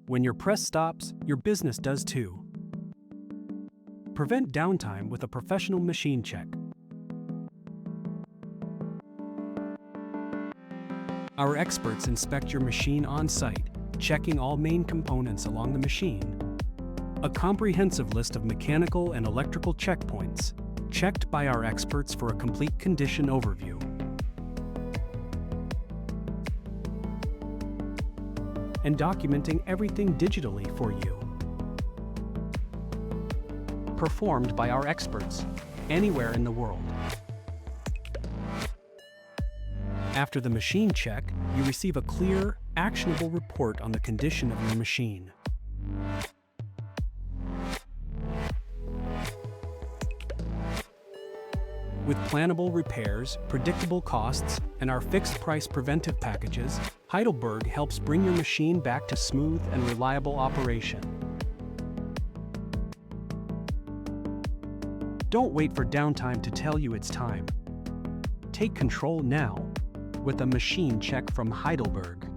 When your press stops, your business does too. Prevent downtime with a professional machine check. Our experts inspect your machine on-site, checking all main components along the machine. A comprehensive list of mechanical and electrical checkpoints, checked by our experts for a complete condition overview. And documenting everything digitally for you. Performed by our experts, anywhere in the world. After the machine check, you receive a clear, actionable report on the condition of your machine. With plannable repairs, predictable costs, and our fixed-price preventive packages, Heidelberg helps bring your machine back to smooth and reliable operation. Don't wait for downtime to tell you it's time. Take control now with a machine check from Heidelberg.